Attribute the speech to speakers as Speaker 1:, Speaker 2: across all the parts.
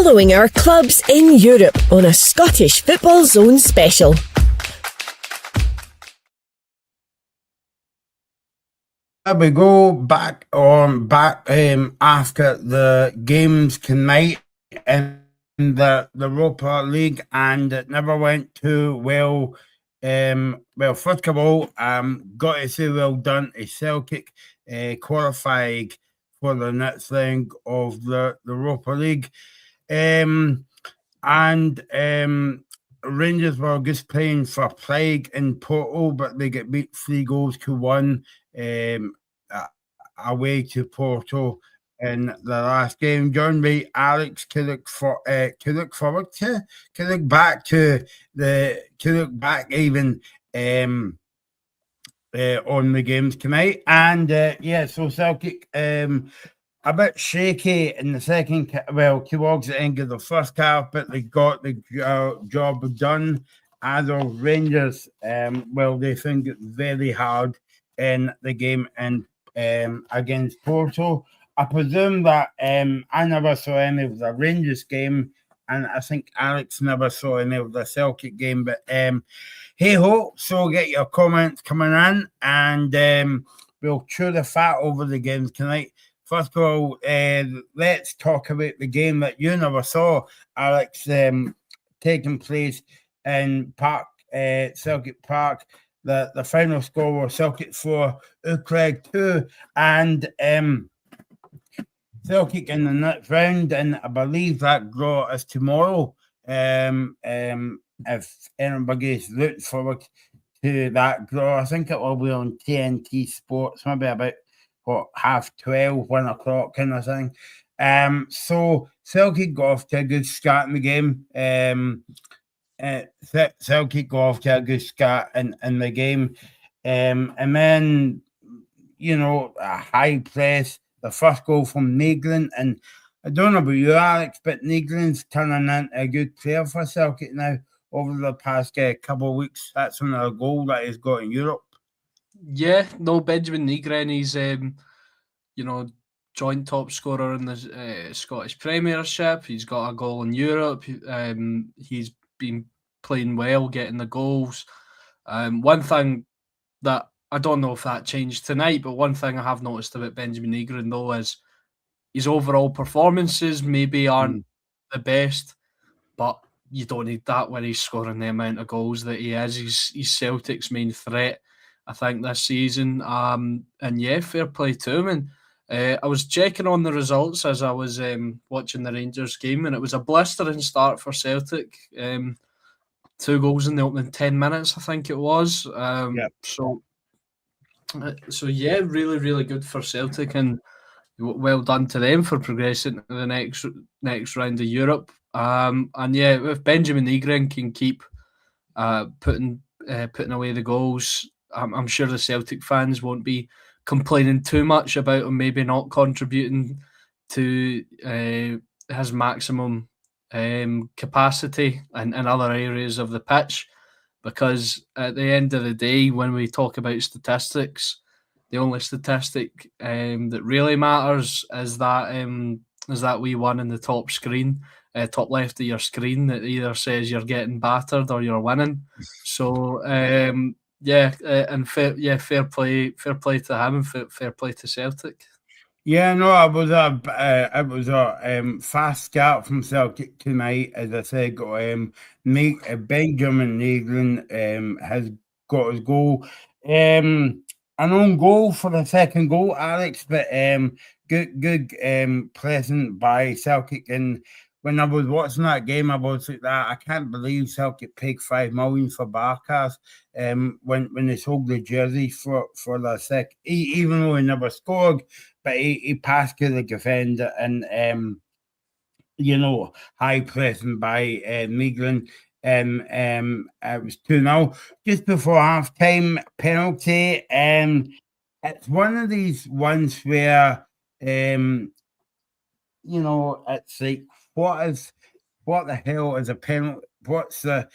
Speaker 1: following our clubs in Europe on a Scottish Football Zone special.
Speaker 2: We go back after the games tonight in the Europa League, and it never went too well. First of all, got to say well done to Celtic, qualifying for the next round of the Europa League, and Rangers were just playing for Prague in Porto, but they get beat 3-1 away to Porto in the last game. Joined by Alex to look back even on the games tonight. And so Celtic a bit shaky in the second, towards the end of the first half, but they got the job done. As of Rangers, they found it very hard in the game and against Porto. I presume that I never saw any of the Rangers game, and I think Alex never saw any of the Celtic game, but hey ho, so get your comments coming in, and we'll chew the fat over the games tonight. First of all, let's talk about the game that you never saw, Alex, taking place in Celtic Park. The final score was Celtic 4, Utrecht 2, and Celtic in the next round, and I believe that draw is tomorrow. If anybody's looked forward to that draw, I think it will be on TNT Sports, maybe about 12:30, 1 o'clock kind of thing. So Celtic got off to a good start in the game. Celtic got off to a good start in the game, and then a high press. The first goal from Naglen, and I don't know about you, Alex, but Naglen's turning into a good player for Celtic now over the past couple of weeks. That's another goal that he's got in Europe.
Speaker 3: Yeah, no, Benjamin Nygren, he's joint top scorer in the Scottish Premiership. He's got a goal in Europe. He's been playing well, getting the goals. One thing that I don't know if that changed tonight, but one thing I have noticed about Benjamin Nygren though is his overall performances maybe aren't the best, but you don't need that when he's scoring the amount of goals that he is. He's Celtic's main threat, I think, this season. And yeah, fair play to him. And I was checking on the results as I was watching the Rangers game, and it was a blistering start for Celtic. 2 goals in the opening 10 minutes, I think it was. So yeah, really, really good for Celtic, and well done to them for progressing to the next round of Europe. And yeah, if Benjamin Nygren can keep putting away the goals, I'm sure the Celtic fans won't be complaining too much about him maybe not contributing to his maximum capacity in other areas of the pitch, because at the end of the day, when we talk about statistics, the only statistic that really matters is that wee one in the top screen, top left of your screen, that either says you're getting battered or you're winning. So and fair play to him, and fair play to Celtic.
Speaker 2: Yeah, no, it was a fast start from Celtic tonight. As I said, got Benjamin Nygren has got his goal. An own goal for the second goal, Alex, but good present by Celtic. And when I was watching that game, I was like that. I can't believe Celtic paid $5 million for Barkas. When they sold the jersey for the sec, even though he never scored, but he passed to the defender and high pressing by Nygren. It was 2-0 just before half time. Penalty. It's one of these ones where it's like, what the hell is a penalty? What's the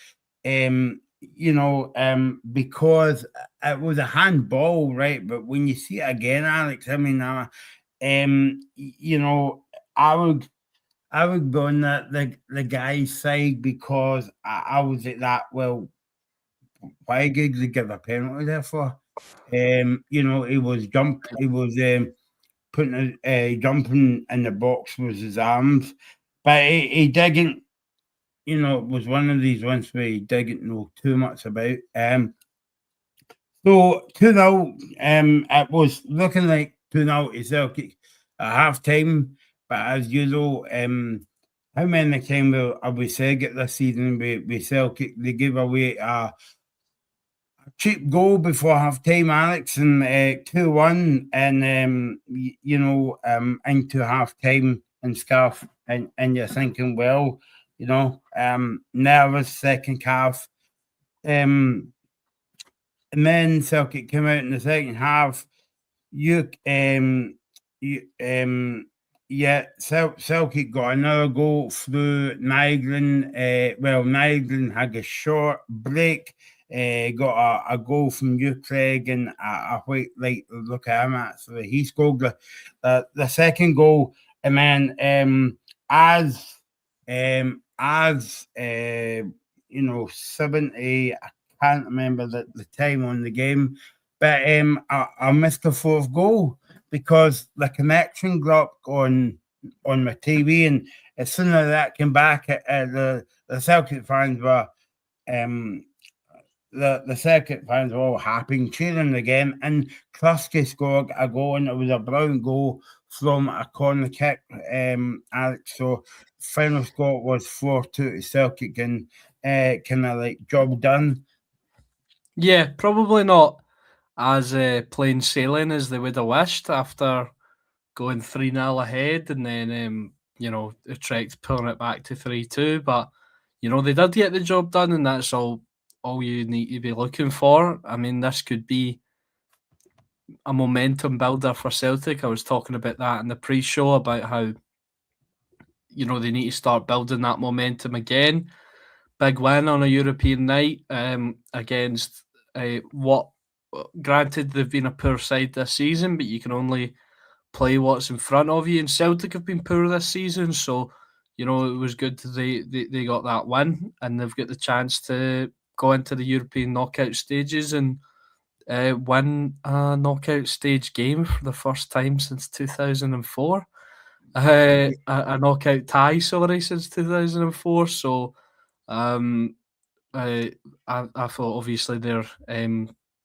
Speaker 2: because it was a handball, right? But when you see it again, Alex, I mean, I would I would go on the guy's side because I was at that. Well, why did they give a penalty there for? He was He was putting jumping in the box with his arms, but he didn't. It was one of these ones where he didn't know too much about. So 2-0, it was looking like 2-0 to Celtic at half time, but as usual, how many times have we said it this season with Celtic? They gave away a cheap goal before half time, Alex, and 2-1, and into half time and stuff, and you're thinking, well, nervous second half. And then Celtic came out in the second half. You you Celtic got another goal through Nygren. Nygren had a short break. Got a goal from Craig, and I quite like the look at him. Actually, he scored the second goal, and then as 70. I can't remember the time on the game, but I missed the fourth goal because the connection dropped on my TV, and as soon as that came back, the Celtic fans were the Celtic fans were all happy and cheering again. And Krusty scored a goal, and it was a brilliant goal from a corner kick, Alex. So final score was 4-2 to Celtic, and kind of like job done.
Speaker 3: Yeah, probably not as plain sailing as they would have wished after going 3-0 ahead, and then Utrecht pulling it back to 3-2. But they did get the job done, and that's all you need to be looking for. I mean, this could be a momentum builder for Celtic. I was talking about that in the pre-show about how they need to start building that momentum again. Big win on a European night against what, granted, they've been a poor side this season, but you can only play what's in front of you. And Celtic have been poor this season, so it was good they got that win, and they've got the chance to go into the European knockout stages and win a knockout stage game for the first time since 2004. A knockout tie, sorry, since 2004. So I thought obviously their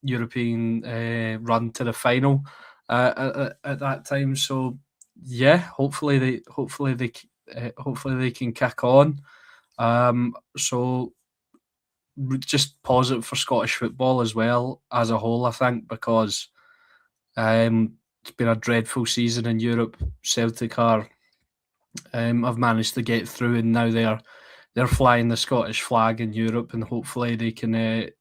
Speaker 3: European run to the final at that time. So yeah, hopefully they can kick on. So just positive for Scottish football as well as a whole, I think, because it's been a dreadful season in Europe. Celtic have managed to get through, and now they're flying the Scottish flag in Europe, and hopefully they can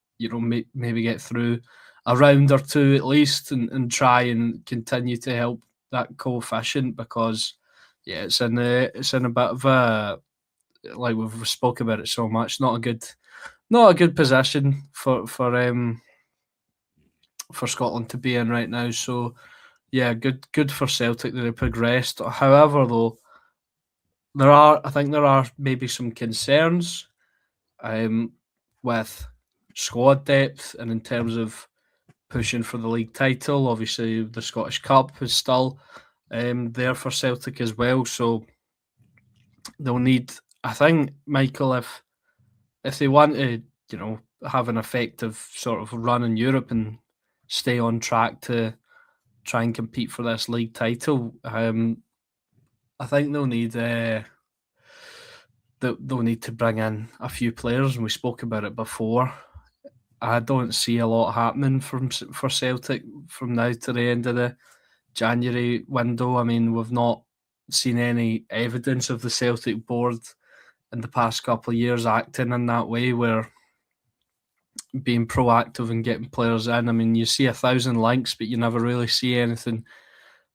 Speaker 3: maybe get through a round or two at least, and try and continue to help that coefficient, because it's in a bit of a, like we've spoke about it so much, not a good position for Scotland to be in right now. So yeah, good for Celtic that they progressed. However, though, I think there are maybe some concerns with squad depth, and in terms of pushing for the league title. Obviously, the Scottish Cup is still there for Celtic as well, so they'll need, I think, Michael, if they want to, have an effective sort of run in Europe and stay on track to try and compete for this league title, I think they'll need to bring in a few players, and we spoke about it before. I don't see a lot happening for Celtic from now to the end of the January window. I mean, we've not seen any evidence of the Celtic board in the past couple of years acting in that way, where being proactive and getting players in. I mean, you see 1,000 links, but you never really see anything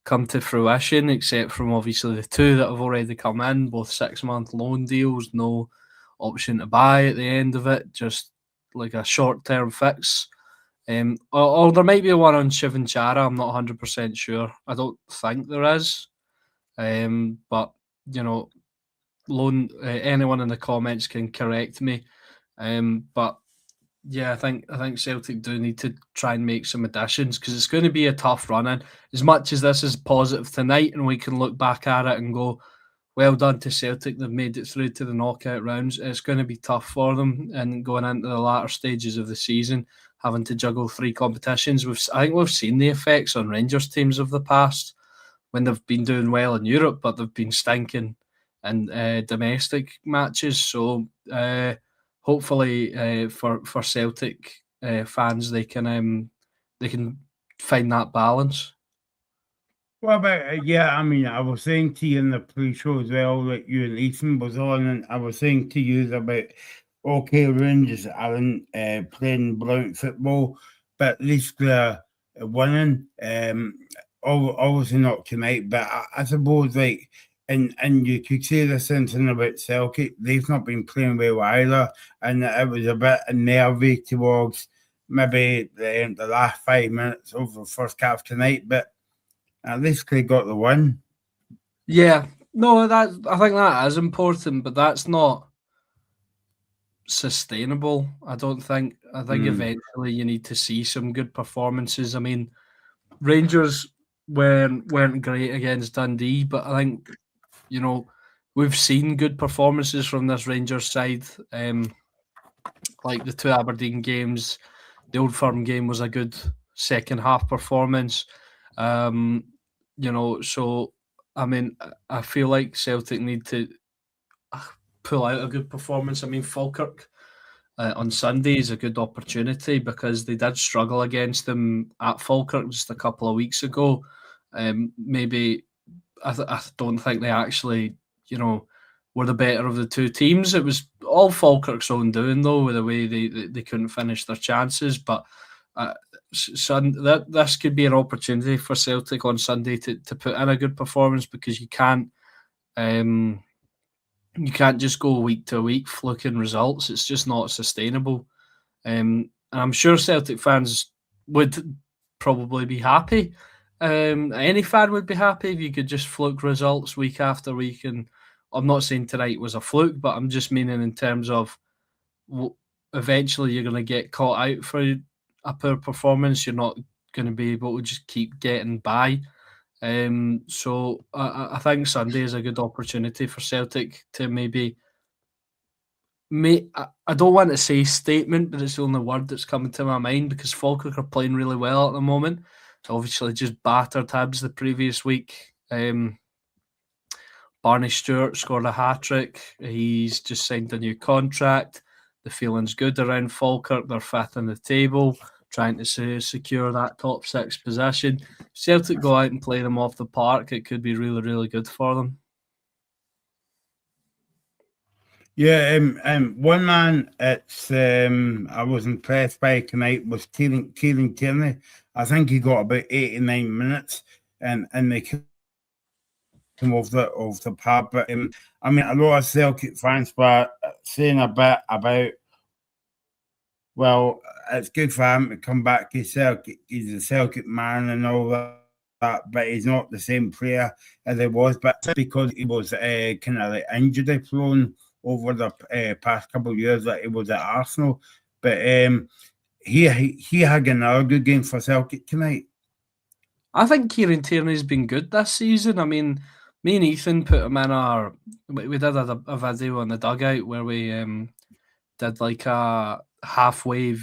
Speaker 3: come to fruition, except from obviously the two that have already come in, both 6-month loan deals, no option to buy at the end of it, just like a short-term fix. Or there might be one on Shivan Chara, I'm not 100% sure. I don't think there is. But, anyone in the comments can correct me. But yeah, I think Celtic do need to try and make some additions because it's going to be a tough run in. As much as this is positive tonight, and we can look back at it and go, well done to Celtic, they've made it through to the knockout rounds. It's going to be tough for them, and going into the latter stages of the season, having to juggle 3 competitions. I think we've seen the effects on Rangers teams of the past when they've been doing well in Europe, but they've been stinking in domestic matches. So hopefully for Celtic fans, they can find that balance.
Speaker 2: What about, yeah, I mean, I was saying to you in the pre-show as well that you and Ethan was on, and I was saying to you about, okay, Rangers aren't playing brilliant football, but at least they're winning. Obviously not tonight, but I suppose, like, and you could say the same thing about Celtic. They've not been playing well either, and it was a bit nervy towards maybe the last 5 minutes of the first half tonight, but at least they got the win.
Speaker 3: Yeah, no, I think that is important, but that's not sustainable. I don't think. I think eventually you need to see some good performances. I mean, Rangers weren't great against Dundee, but I think we've seen good performances from this Rangers side. Like the 2 Aberdeen games, the Old Firm game was a good second half performance. So I mean, I feel like Celtic need to pull out a good performance. I mean, Falkirk on Sunday is a good opportunity because they did struggle against them at Falkirk just a couple of weeks ago. Maybe I don't think they actually, were the better of the 2 teams. It was all Falkirk's own doing, though, with the way they couldn't finish their chances. But this could be an opportunity for Celtic on Sunday to put in a good performance because you can't just go week to week fluking results. It's just not sustainable. And I'm sure Celtic fans would probably be happy. Any fan would be happy if you could just fluke results week after week. And I'm not saying tonight was a fluke, but I'm just meaning in terms of eventually you're going to get caught out for a poor performance. You're not going to be able to just keep getting by. So I think Sunday is a good opportunity for Celtic to maybe I don't want to say statement, but it's the only word that's coming to my mind because Falkirk are playing really well at the moment. Obviously just battered Hibs the previous week. Barney Stewart scored a hat-trick. He's just signed a new contract. The feeling's good around Falkirk. They're 5th in the table, trying to secure that top 6 position. Celtic go out and play them off the park. It could be really, really good for them.
Speaker 2: Yeah, one man I was impressed by tonight was Kieran Tierney. I think he got about 89 minutes, and they came off the park. But I mean, a lot of Celtic fans were saying a bit about, well, it's good for him to come back to Celtic. He's a Celtic man and all that, but he's not the same player as he was. But because he was kind of like injury prone over the past couple of years that he was at Arsenal, but he had another good game for Celtic tonight.
Speaker 3: I think Kieran Tierney's been good this season. I mean, me and Ethan put him in we did a video on the dugout where we did like a halfway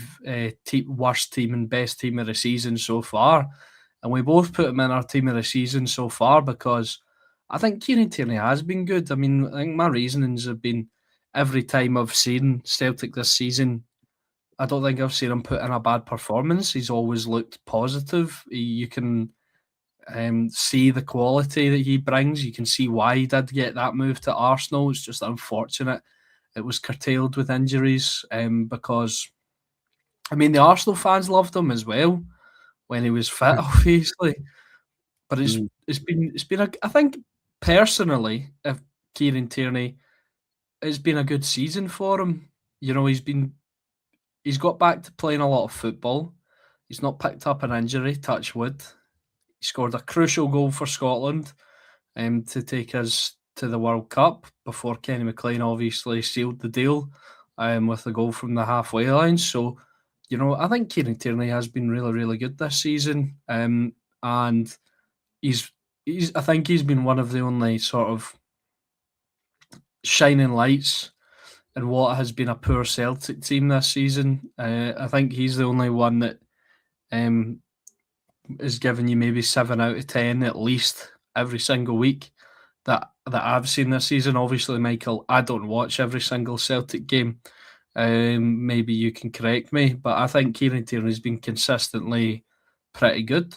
Speaker 3: worst team and best team of the season so far, and we both put him in our team of the season so far because I think Kieran Tierney has been good. I mean, I think my reasonings have been every time I've seen Celtic this season, I don't think I've seen him put in a bad performance. He's always looked positive. You can see the quality that he brings. You can see why he did get that move to Arsenal. It's just unfortunate it was curtailed with injuries because, I mean, the Arsenal fans loved him as well when he was fit, obviously. But it's been I think personally, if Kieran Tierney, it's been a good season for him. He's got back to playing a lot of football. He's not picked up an injury, touch wood. He scored a crucial goal for Scotland to take us to the World Cup before Kenny McLean obviously sealed the deal with the goal from the halfway line. So, I think Kieran Tierney has been really, really good this season, and he's I think he's been one of the only sort of shining lights in what has been a poor Celtic team this season. I think he's the only one that is giving you maybe 7 out of 10 at least every single week that I've seen this season. Obviously, Michael, I don't watch every single Celtic game. Maybe you can correct me, but I think Kieran Tierney's been consistently pretty good.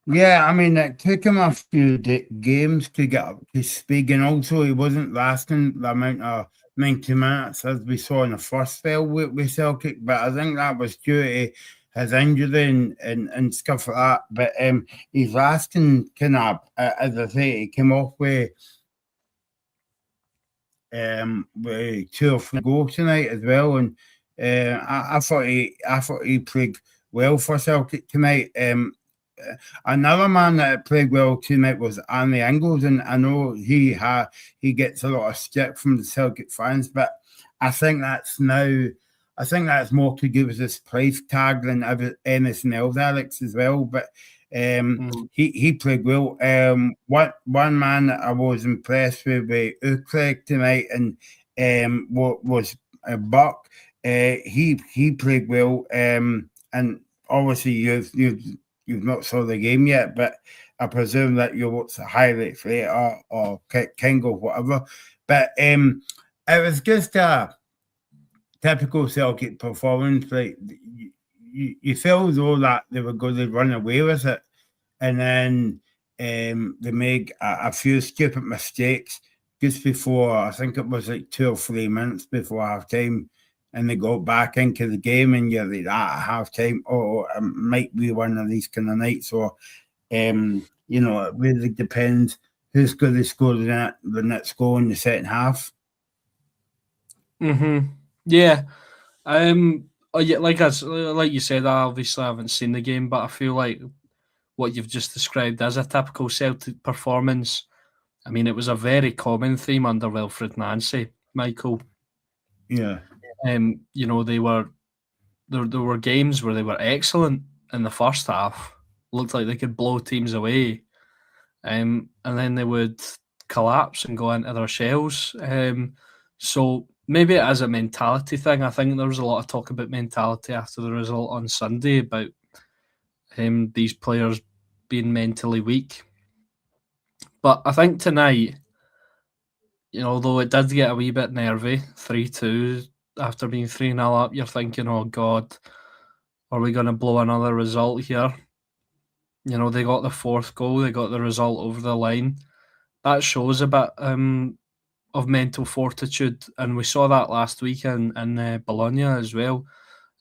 Speaker 2: Yeah, I mean, it took him a few games to get up to speed, and also he wasn't lasting the amount of 90 minutes as we saw in the first spell with Celtic, but I think that was due to his injury and stuff like that. But he's lasting kind of, as I say, he came off with 2 or 3 goals tonight as well, and I thought he played well for Celtic tonight. Another man that played well tonight was Andy Ingles, and I know he gets a lot of stick from the Celtic fans, but I think that's more to do with his price tag than anything else, Alex, as well. But he played well. One man that I was impressed with Utrecht tonight, and was Buck. He played well, and obviously you've not saw the game yet, but I presume that you'll watch the highlights later or King or whatever. But it was just a typical Celtic performance. Like you feel as though that they were going to run away with it, and then they make a few stupid mistakes just before, I think it was like 2 or 3 minutes before half time, and they go back into the game, and you're like, at half time, it might be one of these kind of nights. Or it really depends who's going to score the next goal in the second half.
Speaker 3: Yeah. Like you said, I obviously haven't seen the game, but I feel like what you've just described as a typical Celtic performance. I mean, it was a very common theme under Wilfred Nancy, Michael.
Speaker 2: Yeah.
Speaker 3: There were games where they were excellent in the first half, looked like they could blow teams away, and then they would collapse and go into their shells. So maybe it is a mentality thing. I think there was a lot of talk about mentality after the result on Sunday about these players being mentally weak. But I think tonight, although it did get a wee bit nervy, 3-2, after being 3-0 up, you're thinking, oh God, are we going to blow another result here? They got the 4th goal, they got the result over the line. That shows a bit of mental fortitude, and we saw that last week in Bologna as well.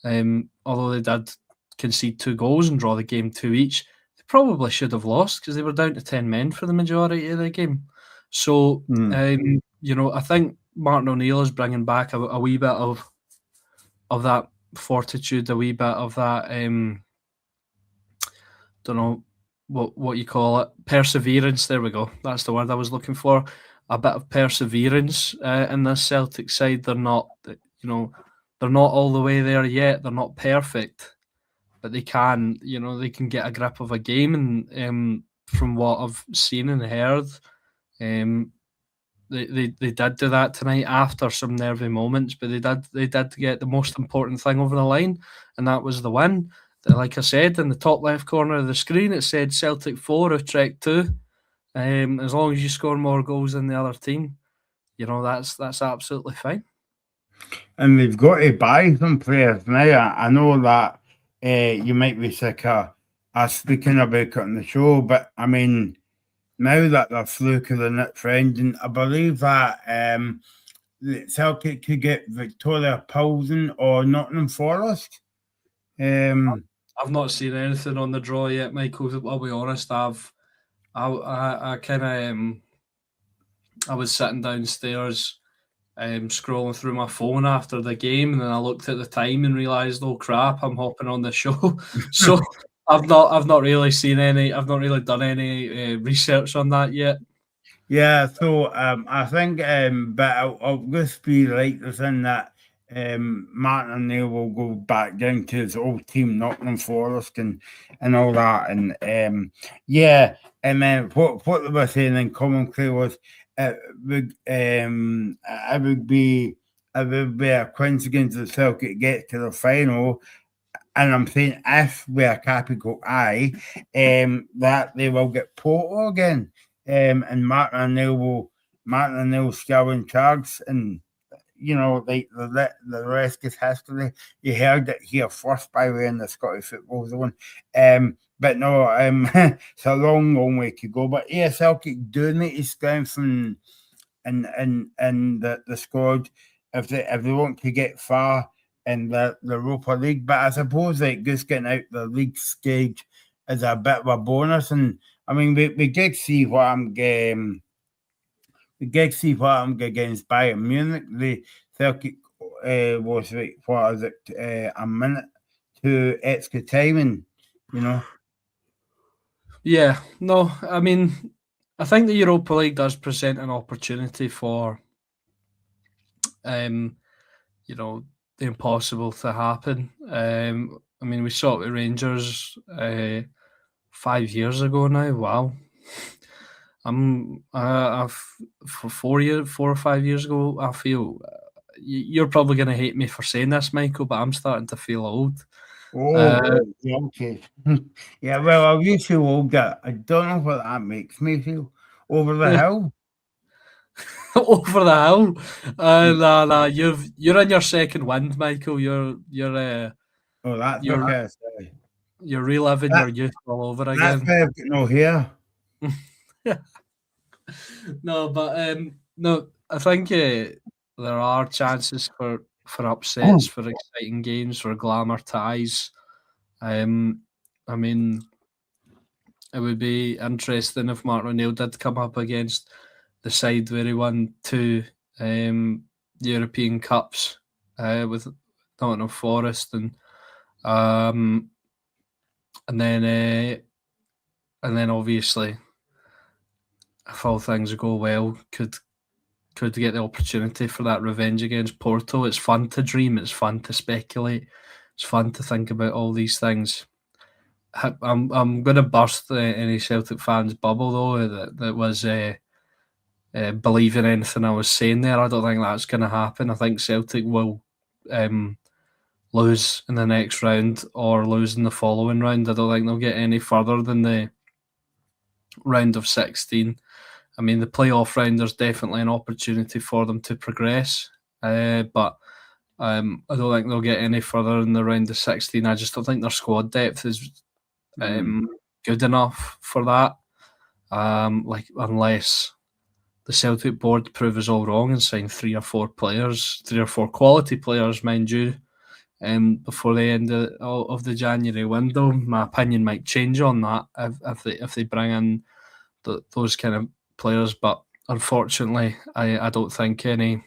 Speaker 3: Although they did concede 2 goals and draw the game 2 each, they probably should have lost because they were down to 10 men for the majority of the game. So, I think Martin O'Neill is bringing back a wee bit of that fortitude, a wee bit of that, don't know what you call it, perseverance. There we go. That's the word I was looking for. A bit of perseverance in this Celtic side. They're not, they're not all the way there yet. They're not perfect, but they can, they can get a grip of a game. And from what I've seen and heard, they did do that tonight after some nervy moments, but they did get the most important thing over the line, and that was the win. Like I said, in the top left corner of the screen, it said Celtic 4, Utrecht 2. As long as you score more goals than the other team, that's absolutely fine.
Speaker 2: And they've got to buy some players now. I know that you might be sick of us speaking about it on the show, but I mean, now that they're through to the next round, and I believe that Celtic could get Victoria Pilsen or Nottingham Forest.
Speaker 3: I've not seen anything on the draw yet, Michael. I'll be honest. I was sitting downstairs, scrolling through my phone after the game, and then I looked at the time and realised, oh crap, I'm hopping on the show. So I've not really seen any. I've not really done any research on that yet.
Speaker 2: Yeah, so I think, but I'll just be like this in that Martin O'Neill will go back down to his old team, Nottingham Forest, and all that, and yeah, and then what they were saying in commentary was it would be a coincidence that Celtic get to the final. And I'm saying if we are capital I, that they will get Porto again. And Martin O'Neill still in charge, and like the rest is history. You heard it here first, by the way, in the Scottish Football Zone. But no, it's a long, long way to go. But yeah, Celtic do need to strengthen in the squad if they want to get far in the Europa League. But I suppose like just getting out the league stage is a bit of a bonus. And I mean, we did see what I'm getting. We did see what I'm against Bayern Munich. The Celtic was like, what is it, a minute to extra time, and.
Speaker 3: Yeah, no, I mean, I think the Europa League does present an opportunity for, the impossible to happen. I mean, we saw it with Rangers 5 years ago now. Wow. For 4 or 5 years ago, I feel you're probably going to hate me for saying this, Michael, but I'm starting to feel old.
Speaker 2: Yeah, okay. Yeah, well, I used to older. I don't know what that makes me feel. Over the hill?
Speaker 3: Over the hill. Nah, you're in your second wind, Michael.
Speaker 2: Oh, that's
Speaker 3: You're
Speaker 2: okay. Sorry.
Speaker 3: you're reliving your youth all over
Speaker 2: That's
Speaker 3: again.
Speaker 2: why I've got no hair.
Speaker 3: No, but no, I think there are chances for upsets, for exciting games, for glamour ties. I mean, it would be interesting if Martin O'Neill did come up against the side where he won 2 European Cups with Nottingham Forest, and then obviously, if all things go well, could get the opportunity for that revenge against Porto. It's fun to dream. It's fun to speculate. It's fun to think about all these things. I'm going to burst any Celtic fans' bubble though that was believing anything I was saying there. I don't think that's going to happen. I think Celtic will lose in the next round or lose in the following round. I don't think they'll get any further than the round of 16. I mean, the playoff round, there's definitely an opportunity for them to progress, but I don't think they'll get any further in the round of 16. I just don't think their squad depth is good enough for that. Unless the Celtic board prove us all wrong and sign 3 or 4 quality players, mind you, before the end of the January window. My opinion might change on that if they bring in those kind of players, but unfortunately, I don't think any.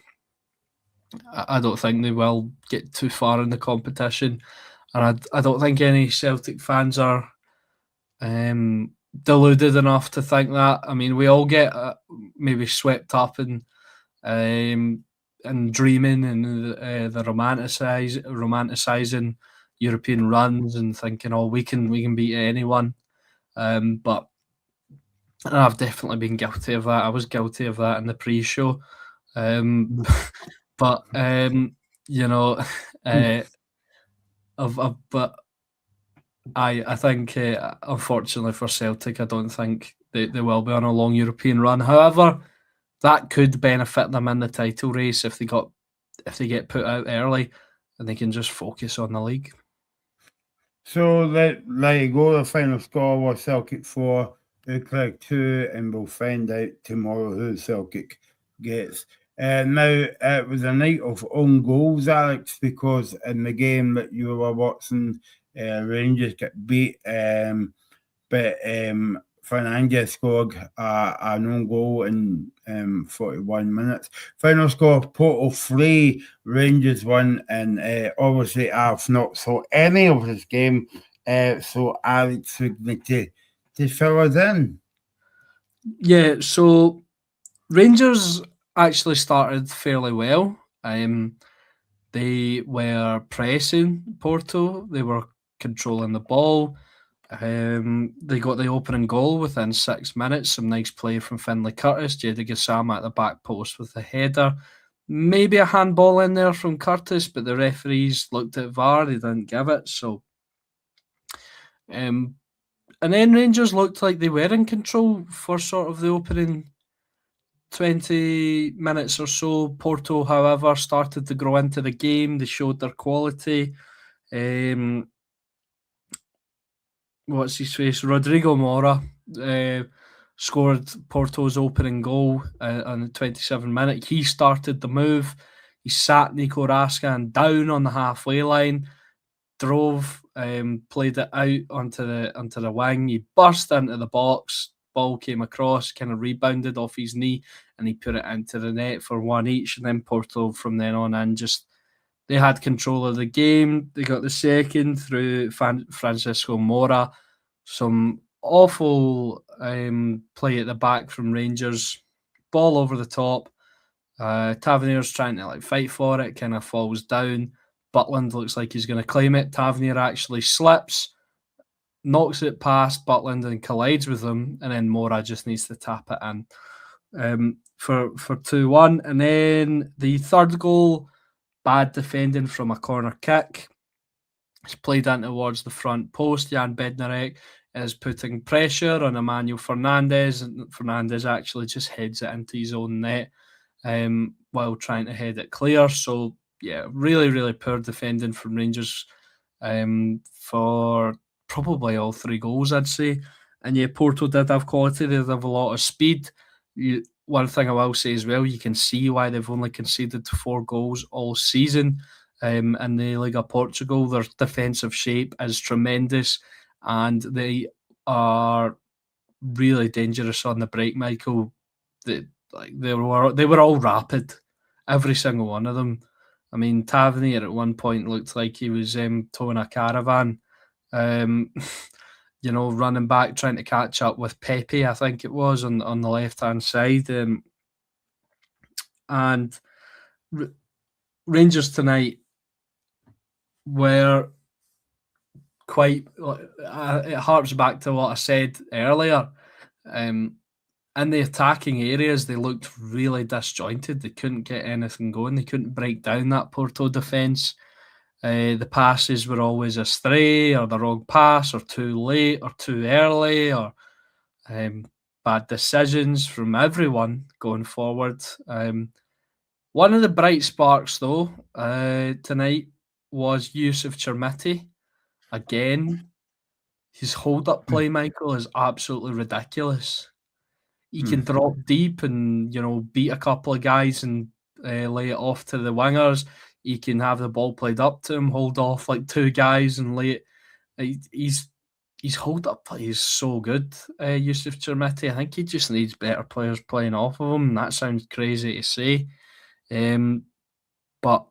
Speaker 3: I don't think they will get too far in the competition, and I don't think any Celtic fans are deluded enough to think that. I mean, we all get maybe swept up in and dreaming and the romanticizing European runs and thinking, oh, we can beat anyone, but. And I've definitely been guilty of that. I was guilty of that in the pre-show, but but I think unfortunately for Celtic, I don't think they will be on a long European run. However, that could benefit them in the title race if they get put out early and they can just focus on the league.
Speaker 2: So let you go. The final score was Celtic 4, Utrecht 2, and we'll find out tomorrow who Celtic gets. Now, it was a night of own goals, Alex, because in the game that you were watching, Rangers get beat, but Fernandes scored an own goal in 41 minutes. Final score, Porto 3, Rangers 1, and obviously I've not saw any of this game So Alex would need to fill us in.
Speaker 3: Yeah, so Rangers actually started fairly well. They were pressing Porto. They were controlling the ball. They got the opening goal within 6 minutes. Some nice play from Finlay Curtis. Jedi Gassama at the back post with a header. Maybe a handball in there from Curtis, but the referees looked at VAR. They didn't give it. So, and then Rangers looked like they were in control for sort of the opening 20 minutes or so. Porto, however, started to grow into the game. They showed their quality. What's his face? Rodrigo Mora scored Porto's opening goal on the 27th minute. He started the move. He sat Nico Raskan down on the halfway line, drove, played it out onto the wing. He burst into the box. Ball came across, kind of rebounded off his knee, and he put it into the net for one each. And then Porto from then on in just they had control of the game. They got the second through Francisco Mora. Some awful play at the back from Rangers. Ball over the top. Tavernier's trying to fight for it, kind of falls down. Butland looks like he's going to claim it. Tavernier actually slips, knocks it past Butland and collides with him, and then Mora just needs to tap it in for 2-1. And then the third goal, bad defending from a corner kick. It's played in towards the front post. Jan Bednarek is putting pressure on Emmanuel Fernandez, and Fernandez actually just heads it into his own net while trying to head it clear. So, yeah, really, really poor defending from Rangers for probably all three goals, I'd say. And yeah, Porto did have quality. They did have a lot of speed. One thing I will say as well, you can see why they've only conceded 4 goals all season in the Liga Portugal. Their defensive shape is tremendous, and they are really dangerous on the break, Michael. They were all rapid, every single one of them. I mean, Tavernier at one point looked like he was towing a caravan. Running back, trying to catch up with Pepe, I think it was, on the left-hand side. And Rangers tonight were quite... it harps back to what I said earlier. In the attacking areas, they looked really disjointed. They couldn't get anything going. They couldn't break down that Porto defence. The passes were always astray, or the wrong pass, or too late, or too early, or bad decisions from everyone going forward. One of the bright sparks, though, tonight was Yusuf Chermiti. Again, his hold-up play, Michael, is absolutely ridiculous. He can drop deep and, beat a couple of guys and lay it off to the wingers. He can have the ball played up to him, hold off like 2 guys and lay it. His hold-up play is so good, Yusuf Chermiti. I think he just needs better players playing off of him. That sounds crazy to say. But,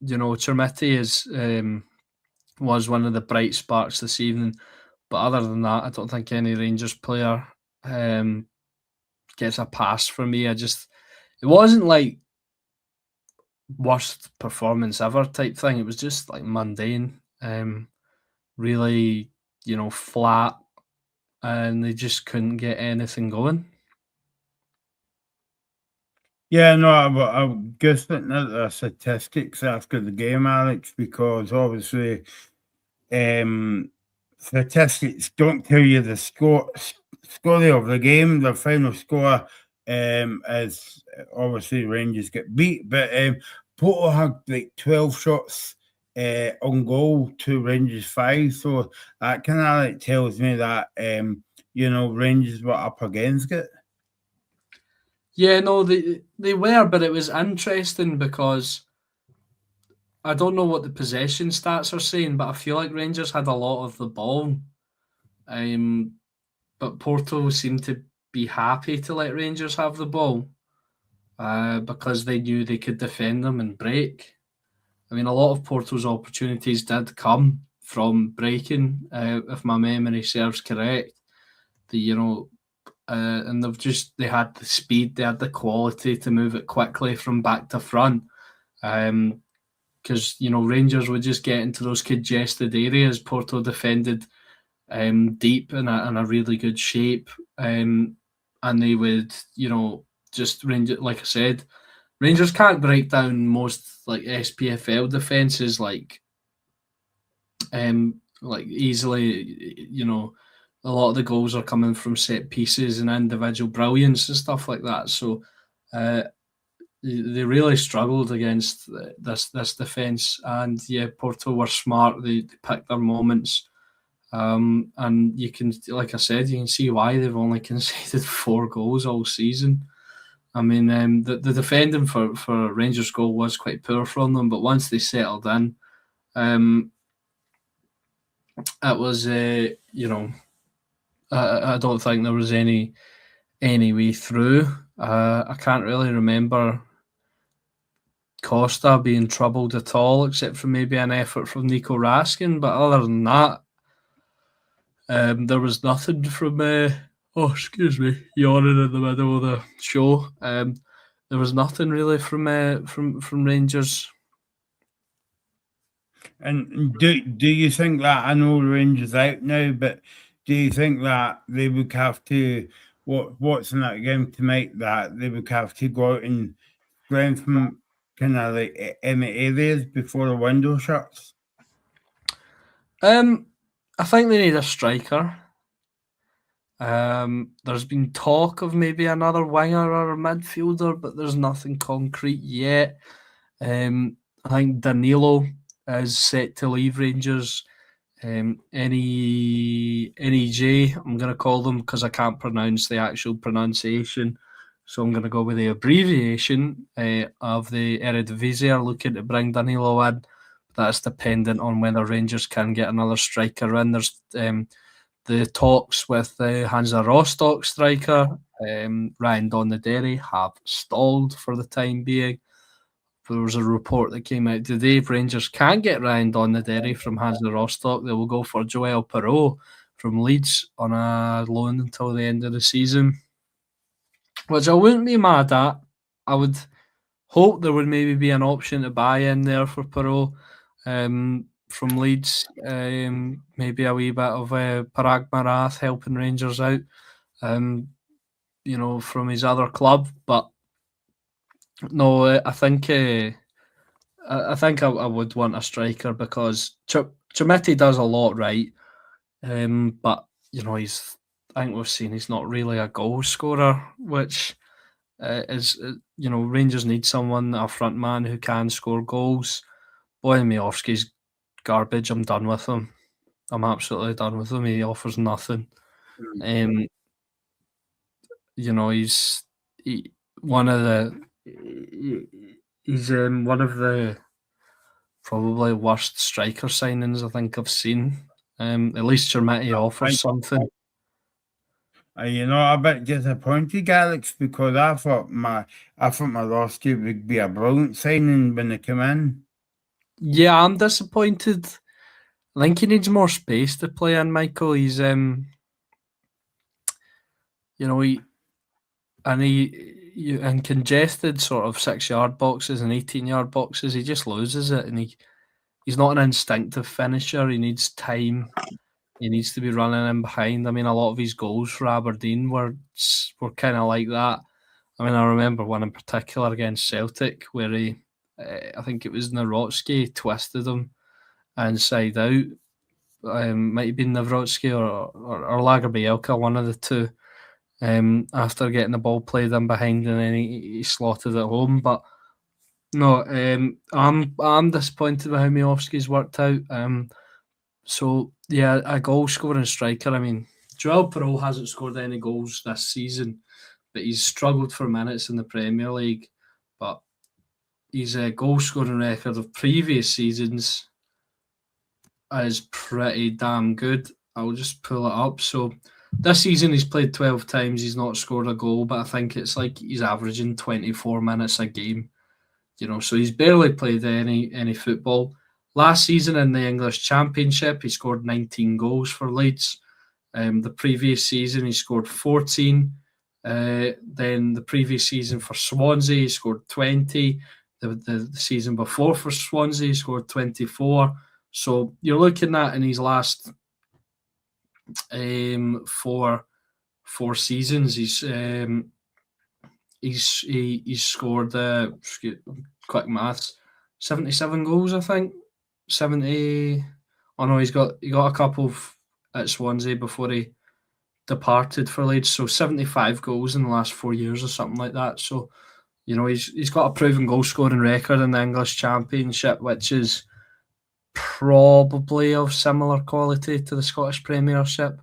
Speaker 3: Chermiti was one of the bright sparks this evening. But other than that, I don't think any Rangers player gets a pass from me. It wasn't like worst performance ever type thing. It was just like mundane, really, flat, and they just couldn't get anything going.
Speaker 2: Yeah, no, I'm just looking at the statistics after the game, Alex, because obviously statistics don't tell you the score of the game. The final score is obviously Rangers get beat, but Porto had like 12 shots on goal to Rangers 5, so that kind of tells me that Rangers were up against it.
Speaker 3: Yeah, no, they were, but it was interesting because I don't know what the possession stats are saying, but I feel like Rangers had a lot of the ball. But Porto seemed to be happy to let Rangers have the ball because they knew they could defend them and break. I mean, a lot of Porto's opportunities did come from breaking, if my memory serves correct. And they had the speed, they had the quality to move it quickly from back to front. Because Rangers would just get into those congested areas. Porto defended deep in a really good shape, and they would just Rangers, like I said, Rangers can't break down most like SPFL defenses like easily. A lot of the goals are coming from set pieces and individual brilliance and stuff like that. So they really struggled against this defence, and Porto were smart. They picked their moments, and you can, like I said, you can see why they've only conceded 4 goals all season. I mean, the defending for Rangers' goal was quite poor from them, but once they settled in, it was I don't think there was any way through. I can't really remember Costa being troubled at all, except for maybe an effort from Nico Raskin. But other than that, there was nothing from. Excuse me, yawning in the middle of the show. There was nothing really from Rangers.
Speaker 2: And do you think that, I know Rangers out now, but do you think that they would have to, what's in that game to make that they would have to go out and strengthen kind of like any areas before the window shuts?
Speaker 3: I think they need a striker. There's been talk of maybe another winger or a midfielder, but there's nothing concrete yet. I think Danilo is set to leave Rangers. NEJ, I'm going to call them because I can't pronounce the actual pronunciation. So I'm going to go with the abbreviation of the Eredivisie are looking to bring Danilo in. That's dependent on whether Rangers can get another striker in. There's the talks with the Hansa Rostock striker, Ryan Donaderi, have stalled for the time being. There was a report that came out today. If Rangers can't get Ryan Donaderi from Hansa Rostock, they will go for Joel Perreault from Leeds on a loan until the end of the season, which I wouldn't be mad at. I would hope there would maybe be an option to buy in there for Perreault from Leeds. Maybe a wee bit of Parag Marath helping Rangers out, from his other club. But no, I think I would want a striker because Chimiti does a lot right, but I think we've seen he's not really a goal scorer, which is Rangers need someone, a front man who can score goals. Bojan garbage. I'm done with him. I'm absolutely done with him. He offers nothing. He's one of the probably worst striker signings I think I've seen. At least Chermiti offers something.
Speaker 2: A bit disappointed, Alex, because I thought Marowski would be a brilliant signing when they come in.
Speaker 3: Yeah, I'm disappointed. I think he needs more space to play in, Michael. He's in congested sort of 6-yard boxes and 18-yard boxes, he just loses it, and he's not an instinctive finisher. He needs time. He needs to be running in behind. I mean, a lot of his goals for Aberdeen were kind of like that. I mean, I remember one in particular against Celtic where I think it was Nawrocki, twisted him inside out. Might have been Nawrocki or Lagerbielke, one of the two. After getting the ball played in behind, and then he slotted it home. But no, I'm disappointed with how Miovski's worked out. So yeah, a goal scoring striker. I mean, Joel Perreault hasn't scored any goals this season, but he's struggled for minutes in the Premier League. But his goal scoring record of previous seasons is pretty damn good. I'll just pull it up. So this season he's played 12 times. He's not scored a goal, but I think it's like he's averaging 24 minutes a game. So he's barely played any football. Last season in the English Championship, he scored 19 goals for Leeds. The previous season, he scored 14. Then the previous season for Swansea, he scored 20. The season before for Swansea, he scored 24. So you're looking at in his last four seasons, he's scored quick maths, 77 goals, I think. 70. Oh no, he got a couple at Swansea before he departed for Leeds. So 75 goals in the last 4 years or something like that. So, he's got a proven goal scoring record in the English Championship, which is probably of similar quality to the Scottish Premiership.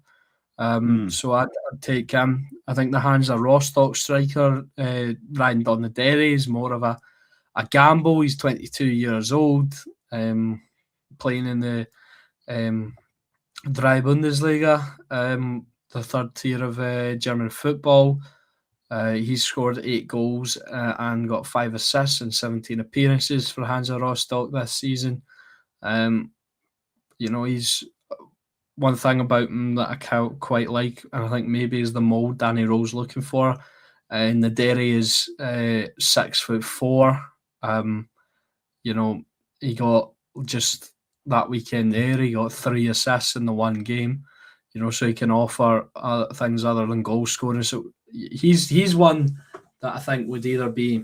Speaker 3: So I'd take him. I think the Hansa Rostock striker, Ryan Donnelly, is more of a gamble. He's 22 years old, playing in the Drei Bundesliga, the third tier of German football. He's scored 8 goals and got 5 assists in 17 appearances for Hansa Rostock this season. He's one thing about him that I quite like, and I think maybe is the mould Danny Rowe's looking for. And the Derry is 6'4". He got just that weekend there. He got 3 assists in the one game. So he can offer things other than goal scoring. So he's one that I think would either be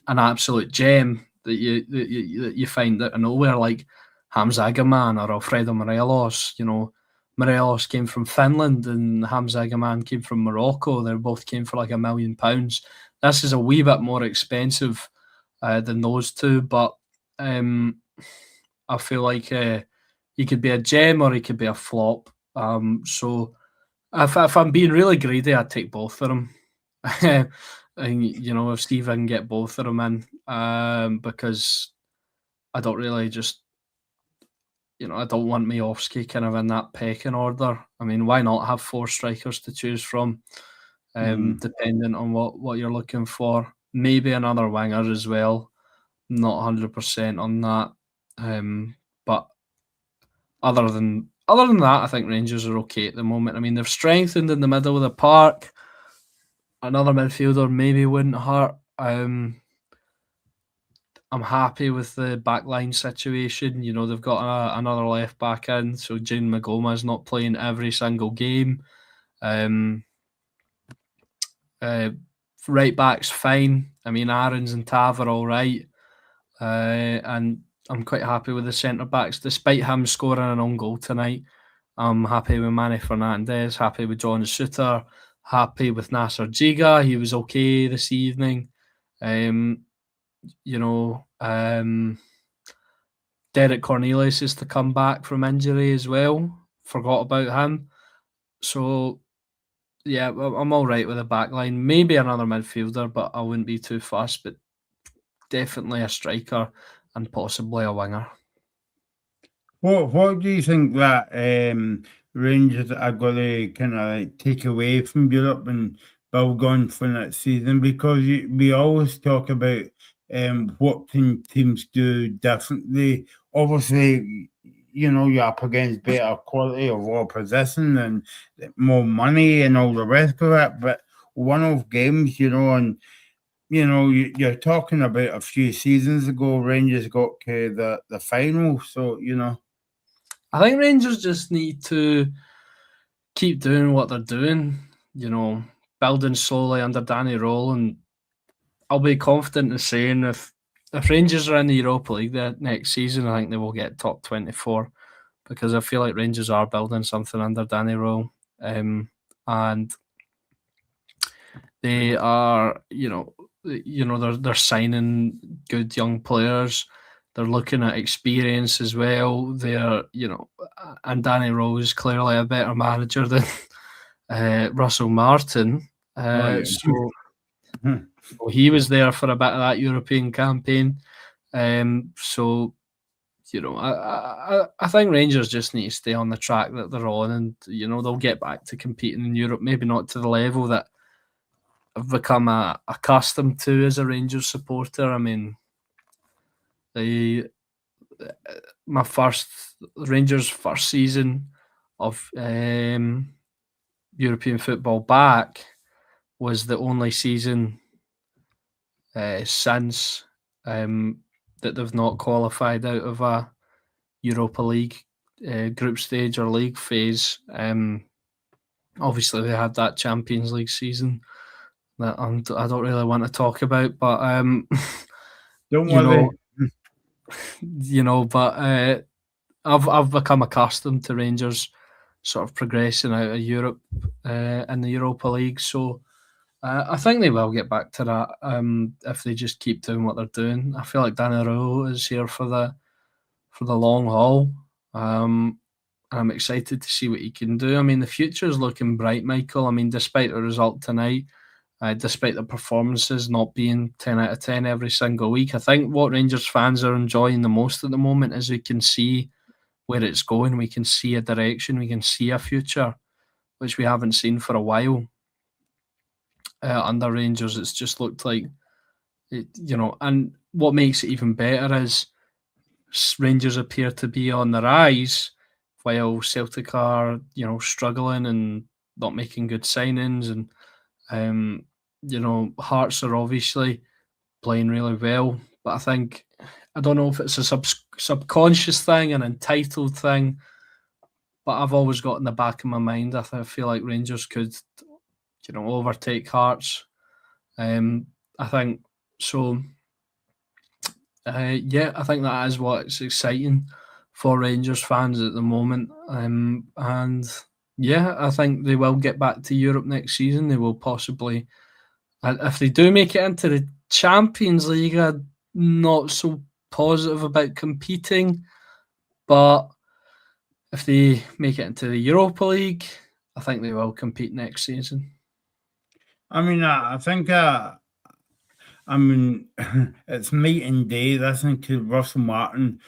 Speaker 3: an absolute gem that you find out of nowhere, like Hamza Agaman or Alfredo Morelos. Morelos came from Finland and Hamza Agaman came from Morocco. They both came for like £1 million. This is a wee bit more expensive than those two, but I feel like he could be a gem or he could be a flop. So if I'm being really greedy, I'd take both of them. And, if Steve can get both of them in, because I don't really I don't want Miovski kind of in that pecking order. I mean, why not have 4 strikers to choose from, depending on what you're looking for? Maybe another winger as well. Not 100% on that. But other than that, I think Rangers are okay at the moment. I mean, they've strengthened in the middle of the park. Another midfielder maybe wouldn't hurt. I'm happy with the backline situation. They've got another left back in, so Jane Magoma is not playing every single game. Right back's fine. I mean, Aarons and Tav are all right. And I'm quite happy with the centre backs, despite him scoring an own goal tonight. I'm happy with Manny Fernandez, happy with John Suter, happy with Nasser Jiga. He was okay this evening. Derek Cornelius is to come back from injury as well. Forgot about him. So, yeah, I'm all right with the back line. Maybe another midfielder, but I wouldn't be too fussed. But definitely a striker and possibly a winger.
Speaker 2: What do you think that Rangers are going to kind of take away from Europe and build on for next season? Because we always talk about what can teams do differently. Obviously, you're up against better quality of all possession and more money and all the rest of it. But one-off games, and you're talking about a few seasons ago, Rangers got to the final. So,
Speaker 3: I think Rangers just need to keep doing what they're doing, building slowly under Danny Rowe. And I'll be confident in saying if Rangers are in the Europa League the next season, I think they will get top 24, because I feel like Rangers are building something under Danny Rowe. And they are, they're signing good young players. They're looking at experience as well. They're, and Danny Rowe is clearly a better manager than Russell Martin. So he was there for a bit of that European campaign. So, I think Rangers just need to stay on the track that they're on, and, they'll get back to competing in Europe, maybe not to the level that I've become accustomed to as a Rangers supporter. I mean, my Rangers' first season of European football back was the only season since that they've not qualified out of a Europa League group stage or league phase. Obviously, they had that Champions League season that I don't really want to talk about, but
Speaker 2: don't worry.
Speaker 3: But I've become accustomed to Rangers sort of progressing out of Europe in the Europa League, so I think they will get back to that if they just keep doing what they're doing. I feel like Danny Rowe is here for the long haul. I'm excited to see what he can do. I mean, the future is looking bright, Michael. I mean, despite the result tonight, despite the performances not being 10 out of 10 every single week, I think what Rangers fans are enjoying the most at the moment is we can see where it's going. We can see a direction. We can see a future, which we haven't seen for a while. Under Rangers, it's just looked like, and what makes it even better is Rangers appear to be on the rise while Celtic are, struggling and not making good signings. And, Hearts are obviously playing really well. But I think, I don't know if it's a subconscious thing, an entitled thing, but I've always got in the back of my mind, I feel like Rangers could, overtake Hearts. I think so. I think that is what's exciting for Rangers fans at the moment. And I think they will get back to Europe next season. They will possibly, if they do make it into the Champions League, I'm not so positive about competing. But if they make it into the Europa League, I think they will compete next season.
Speaker 2: I mean, I think, it's meeting day, listening to Russell Martin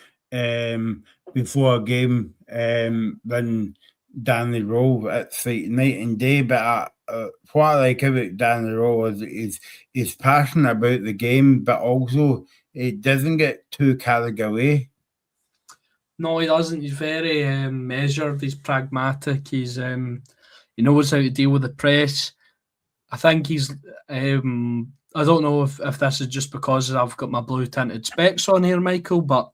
Speaker 2: before a game when Danny Rowe, it's like night and day. But what I like about Danny Rowe is he's passionate about the game, but also he doesn't get too carried away.
Speaker 3: No, he doesn't. He's very measured. He's pragmatic. He knows how to deal with the press. I think he's. I don't know if this is just because I've got my blue tinted specs on here, Michael, but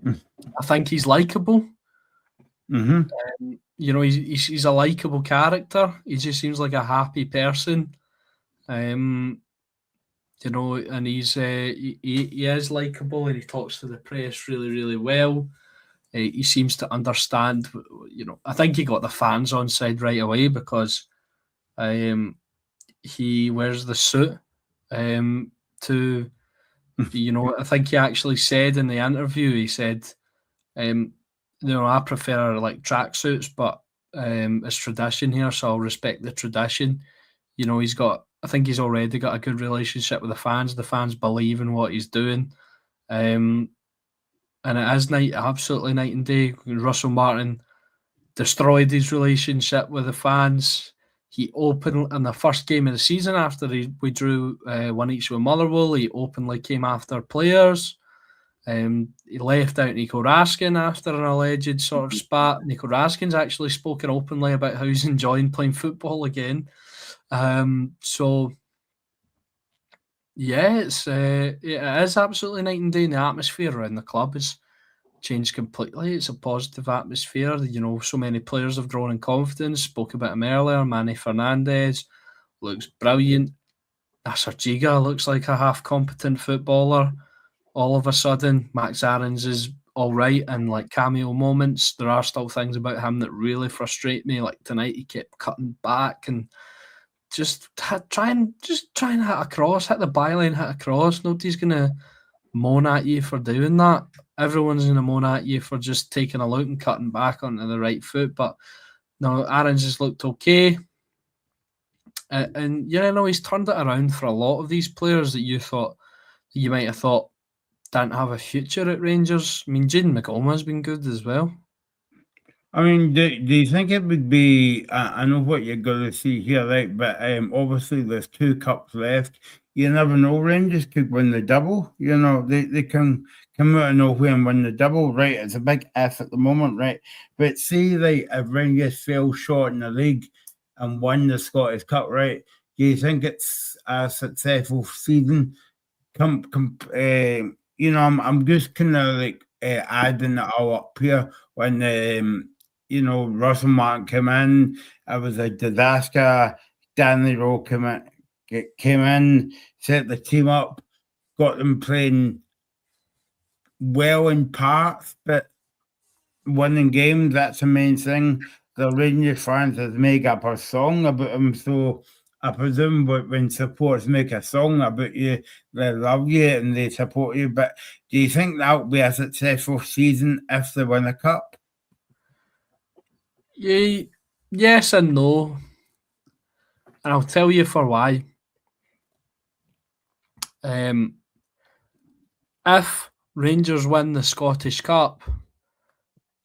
Speaker 3: I think he's likable.
Speaker 2: Mm-hmm.
Speaker 3: He's a likable character. He just seems like a happy person. And he's he is likable, and he talks to the press really, really well. He seems to understand. I think he got the fans on side right away because he wears the suit. I think he actually said in the interview, he said, I prefer like tracksuits, but it's tradition here, so I'll respect the tradition. I think he's already got a good relationship with the fans. The fans believe in what he's doing. And it is absolutely night and day. Russell Martin destroyed his relationship with the fans. He opened in the first game of the season after we drew 1-1 with Motherwell. He openly came after players. He left out Nico Raskin after an alleged sort of spat. Nico Raskin's actually spoken openly about how he's enjoying playing football again. It is absolutely night and day. And the atmosphere around the club has changed completely. It's a positive atmosphere. So many players have grown in confidence. Spoke about him earlier. Manny Fernandez looks brilliant. Nasser Giga looks like a half-competent footballer. All of a sudden, Max Aarons is all right in like cameo moments. There are still things about him that really frustrate me. Like tonight, he kept cutting back and just try and hit a cross, hit the byline, hit a cross. Nobody's gonna moan at you for doing that. Everyone's gonna moan at you for just taking a look and cutting back onto the right foot. But no, Aarons just looked okay. And he's turned it around for a lot of these players that you might have thought didn't have a future at Rangers. I mean, Jaden McGoma's been good as well.
Speaker 2: I mean, do you think it would be? I know what you're going to see here, right? But obviously, there's 2 cups left. You never know. Rangers could win the double. They can come out of nowhere and win the double, right? It's a big F at the moment, right? But see, like, if Rangers fell short in the league and won the Scottish Cup, right? Do you think it's a successful season? I'm just kind of like adding it all up here. When Russell Martin came in, it was a disaster. Danny Rowe came in, set the team up, got them playing well in parts, but winning games, that's the main thing. The Rangers fans has made up a song about him, so I presume when supporters make a song about you, they love you and they support you. But do you think that'll be a successful season if they win a cup?
Speaker 3: Yeah, yes and no. And I'll tell you for why. If Rangers win the Scottish Cup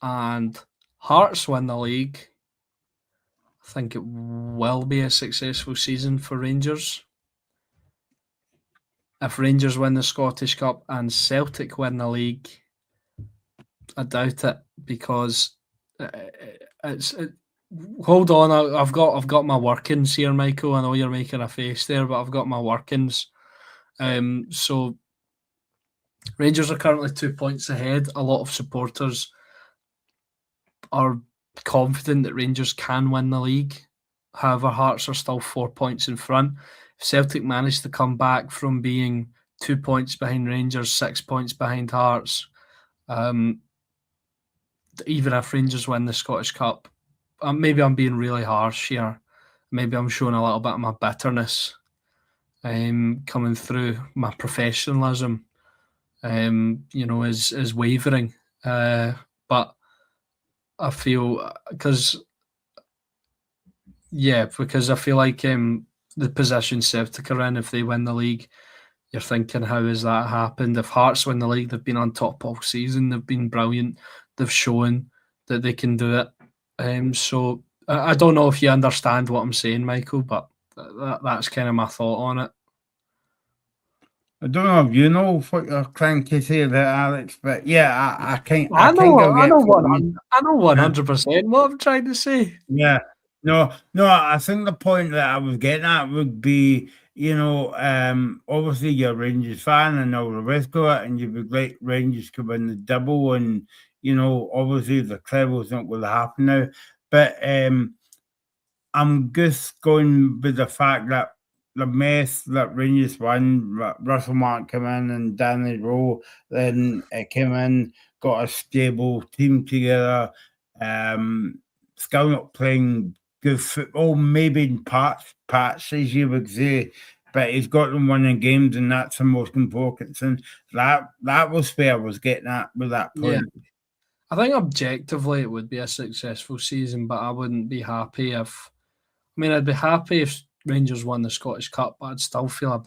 Speaker 3: and Hearts win the league, I think it will be a successful season for Rangers. If Rangers win the Scottish Cup and Celtic win the league, I doubt it, because hold on, I've got my workings here, Michael. I know you're making a face there, but I've got my workings. So Rangers are currently 2 points ahead. A lot of supporters are confident that Rangers can win the league. However, Hearts are still 4 points in front. If Celtic manage to come back from being 2 points behind Rangers, 6 points behind Hearts, even if Rangers win the Scottish Cup, maybe I'm being really harsh here. Maybe I'm showing a little bit of my bitterness coming through. My professionalism, is wavering. But I feel because I feel like the position Celtic are in, if they win the league, you're thinking, how has that happened? If Hearts win the league, they've been on top all season. They've been brilliant. They've shown that they can do it. So I don't know if you understand what I'm saying, Michael, but that's kind of my thought on it.
Speaker 2: I don't know if you know what you're trying to say there, Alex, but yeah,
Speaker 3: I know
Speaker 2: 100%.
Speaker 3: 100% what I'm trying to say.
Speaker 2: Yeah. No, I think the point that I was getting at would be, obviously you're a Rangers fan and all the rest of it, and you'd be great Rangers could win the double, and obviously the treble not going to happen now. But I'm just going with the fact that the mess that Rangers won, Russell Martin came in and Danny Rowe then came in, got a stable team together, still not playing good football, maybe in parts as you would say, but he's got them winning games, and that's the most important thing. That was where I was getting at with that point.
Speaker 3: Yeah. I think objectively it would be a successful season, but I wouldn't be happy if. I mean, I'd be happy if Rangers won the Scottish Cup, but I'd still feel a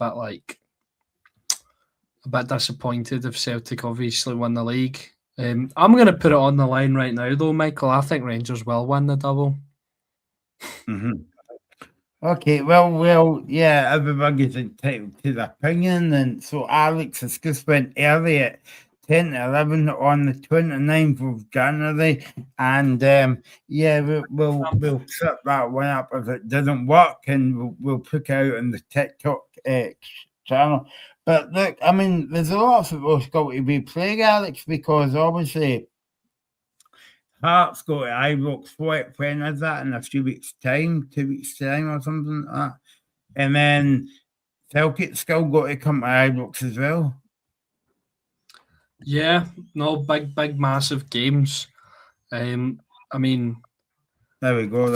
Speaker 3: bit disappointed if Celtic obviously won the league. I'm going to put it on the line right now, though, Michael. I think Rangers will win the double.
Speaker 2: Mm-hmm. Okay, well, yeah, everybody's entitled to their opinion, and so Alex has just went early at 10:11 on the 29th of January, and we'll set that one up if it doesn't work, and we'll put it out on the TikTok channel. But look, I mean, there's a lot of football got to be playing, Alex, because obviously Hearts go to Ibrox. When is that? In a few weeks' time, 2 weeks' time, or something like that. And then Celtic still got to come to Ibrox as well.
Speaker 3: Yeah, no, big, massive games. I mean,
Speaker 2: there we go.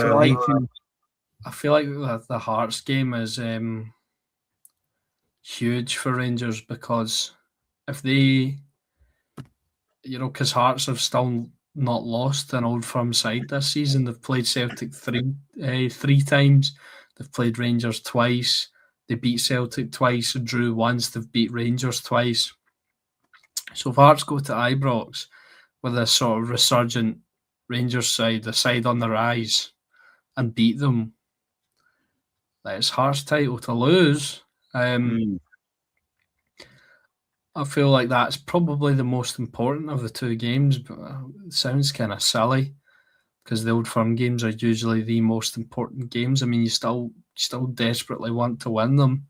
Speaker 3: I feel like the Hearts game is huge for Rangers, because if they, because Hearts have still not lost an Old Firm side this season. They've played Celtic three times. They've played Rangers twice. They beat Celtic twice and drew once. They've beat Rangers twice. So if Hearts go to Ibrox with a sort of resurgent Rangers side, the side on the rise, and beat them, it's Hearts' title to lose. I feel like that's probably the most important of the two games, but it sounds kind of silly because the Old Firm games are usually the most important games. I mean, you still desperately want to win them,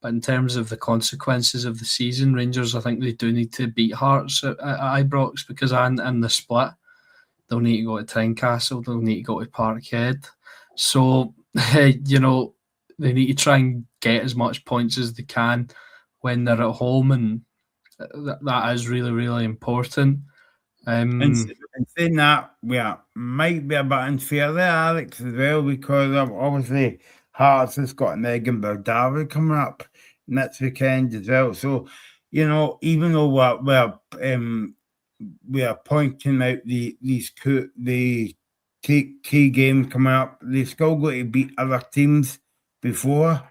Speaker 3: but in terms of the consequences of the season, Rangers, I think they do need to beat Hearts at Ibrox because in the split, they'll need to go to Tynecastle, they'll need to go to Parkhead. So, you know, they need to try and get as much points as they can when they're at home, and that is really, really important.
Speaker 2: And saying that, might be a bit unfair there, Alex, as well, because obviously Hearts has got an Edinburgh derby coming up next weekend as well. So, you know, even though we're pointing out the key games coming up, they still got to beat other teams before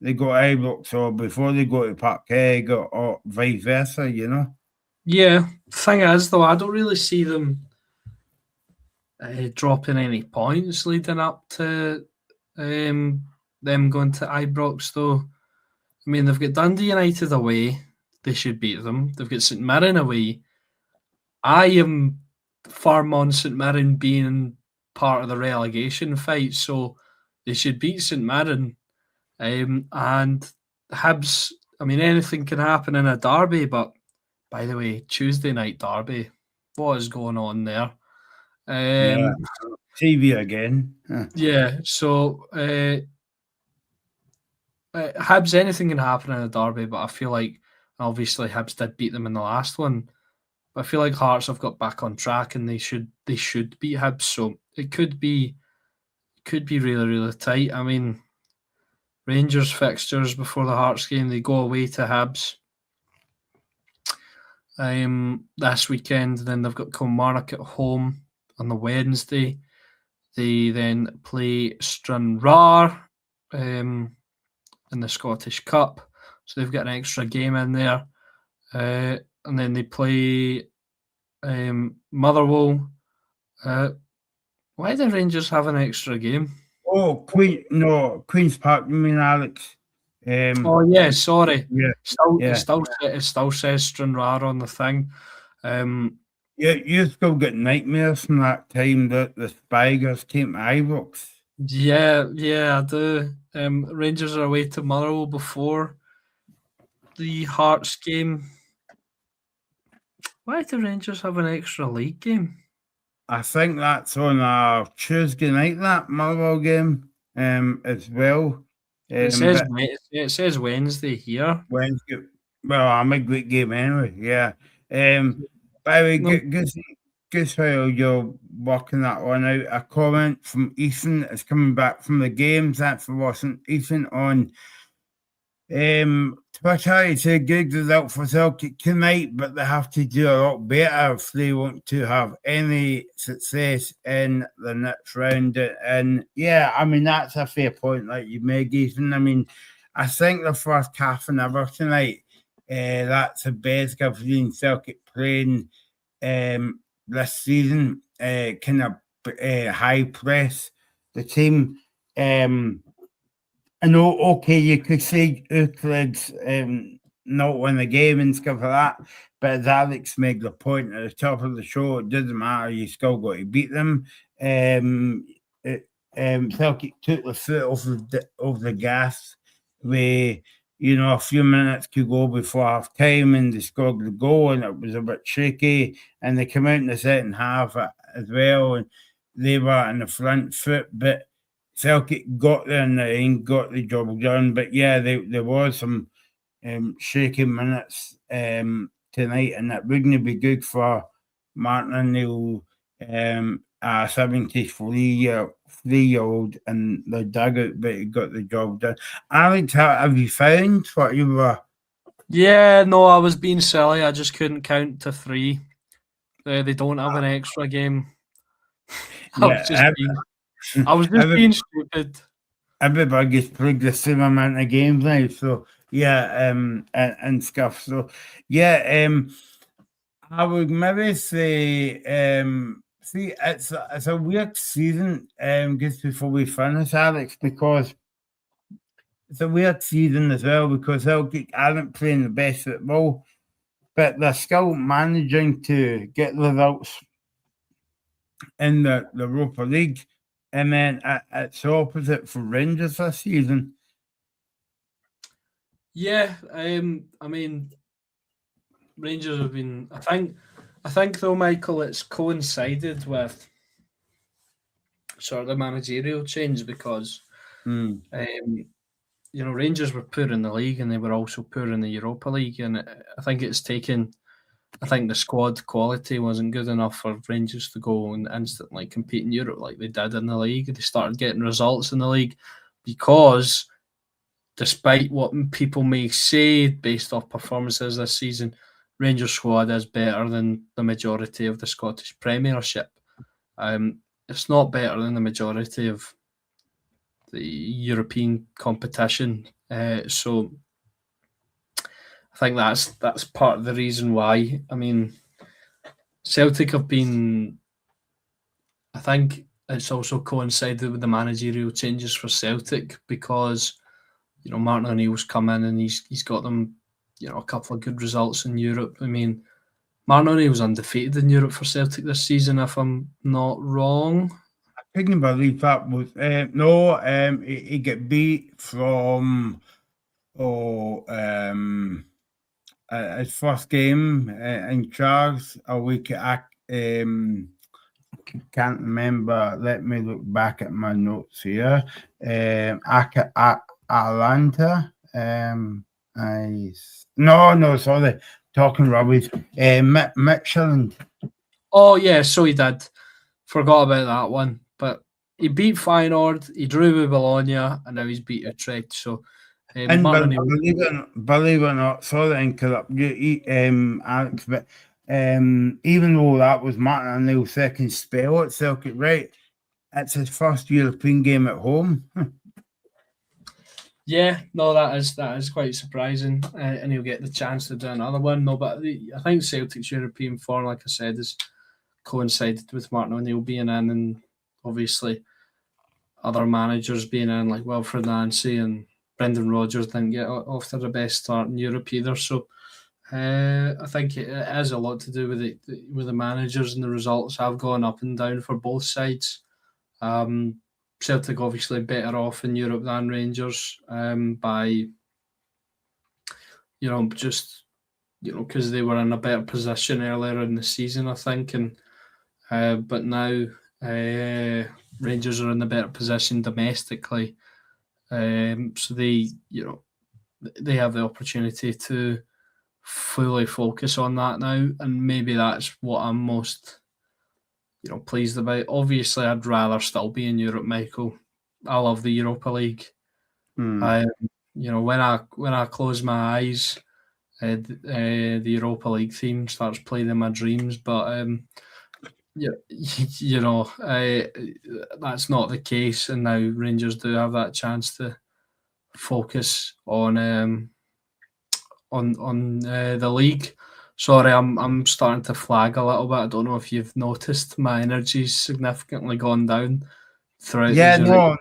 Speaker 2: they go to Ibrox or before they go to Parkhead or vice versa, you know.
Speaker 3: Yeah, thing is, though, I don't really see them dropping any points leading up to them going to Ibrox, though. I mean, they've got Dundee United away. They should beat them. They've got St Mirren away. I am firm on St Mirren being part of the relegation fight, so they should beat St Mirren. And Hibs, I mean, anything can happen in a derby, but by the way, Tuesday night derby, what is going on there?
Speaker 2: TV again.
Speaker 3: Yeah, so Hibs, anything can happen in a derby, but I feel like obviously Hibs did beat them in the last one. But I feel like Hearts have got back on track and they should beat Hibs. So it could be really, really tight. I mean, Rangers fixtures before the Hearts game, they go away to Hibs this weekend. Then they've got Kilmarnock at home on the Wednesday. They then play Stranraer in the Scottish Cup. So they've got an extra game in there. And then they play Motherwell. Why do Rangers have an extra game?
Speaker 2: Oh, Queen's Park, you mean, Alex?
Speaker 3: Oh, yeah, sorry.
Speaker 2: Yeah.
Speaker 3: It still says Stranraer on the thing.
Speaker 2: You still get nightmares from that time that the Spygers came to Ibrox.
Speaker 3: Yeah, I do. Rangers are away to Motherwell before the Hearts game. Why do Rangers have an extra league game?
Speaker 2: I think that's on a Tuesday night, that Motherwell game, as well.
Speaker 3: It says Wednesday here.
Speaker 2: Wednesday. Well, a midweek game anyway, yeah. By the way, guess while you're working that one out, a comment from Ethan is coming back from the games. That's for watching Ethan on Twitter. He said good result for Celtic tonight, but they have to do a lot better if they want to have any success in the next round. And yeah, I mean, that's a fair point that you make, Ethan. I mean, I think the first half an hour tonight, that's the best I've seen Celtic playing this season. Kind of high press the team. I know, okay, you could say Euclid's not win the game and stuff like that, but as Alex made the point at the top of the show, it doesn't matter, you still got to beat them. Celtic took the foot off the gas with, you know, a few minutes to go before half time and they scored the goal and it was a bit shaky and they came out in the second half as well and they were in the front foot, but Celtic got there in the end, got the job done. But yeah, there was some shaky minutes tonight and it wouldn't be good for Martin O'Neill, a 73-year-old in the dugout, but he got the job done. Alex, have you found what you were?
Speaker 3: Yeah, no, I was being silly. I just couldn't count to 3. They don't have an extra game. I was just being stupid.
Speaker 2: Everybody's played the same amount of games now, so yeah, and stuff. So yeah, I would maybe say, see, it's a weird season, just before we finish, Alex, because it's a weird season as well because Celtic aren't playing the best football. but they're still managing to get results in the Europa League. And then it's the opposite for Rangers this season.
Speaker 3: Yeah, I mean, Rangers have been. I think though, Michael, it's coincided with sort of the managerial change because, Rangers were poor in the league and they were also poor in the Europa League, and I think it's taken. I think the squad quality wasn't good enough for Rangers to go and instantly compete in Europe like they did in the league. They started getting results in the league because, despite what people may say based off performances this season, Rangers squad is better than the majority of the Scottish Premiership. It's not better than the majority of the European competition. So I think that's part of the reason why. I mean, Celtic have been. I think it's also coincided with the managerial changes for Celtic because Martin O'Neill's come in and he's got them a couple of good results in Europe. I mean, Martin O'Neill's undefeated in Europe for Celtic this season, if I'm not wrong.
Speaker 2: I couldn't believe that was no. He get beat from his first game in charge a week. Can't remember. Let me look back at my notes here. Atlanta. No, sorry, talking rubbish. Michelin.
Speaker 3: Oh yeah, so he did. Forgot about that one, but he beat Feyenoord, he drew with Bologna, and now he's beat Utrecht. So,
Speaker 2: and believe it or not, sorry to interrupt you, Alex, but even though that was Martin O'Neill's second spell at Celtic, right? It's his first European game at home.
Speaker 3: Yeah, no, that is quite surprising, and he'll get the chance to do another one. No, but I think Celtic's European form, like I said, has coincided with Martin O'Neill being in, and obviously other managers being in, like Wilfred Nancy and Brendan Rodgers didn't get off to the best start in Europe either. So I think it has a lot to do with the managers, and the results have gone up and down for both sides. Celtic obviously better off in Europe than Rangers by just because they were in a better position earlier in the season, I think, and but now Rangers are in a better position domestically, so they have the opportunity to fully focus on that now, and maybe that's what I'm most pleased about. Obviously, I'd rather still be in Europe, Michael. I love the Europa League. When I close my eyes, the Europa League theme starts playing in my dreams. But that's not the case, and now Rangers do have that chance to focus on the league. Sorry, I'm starting to flag a little bit. I don't know if you've noticed my energy's significantly gone down throughout.
Speaker 2: Yeah, no,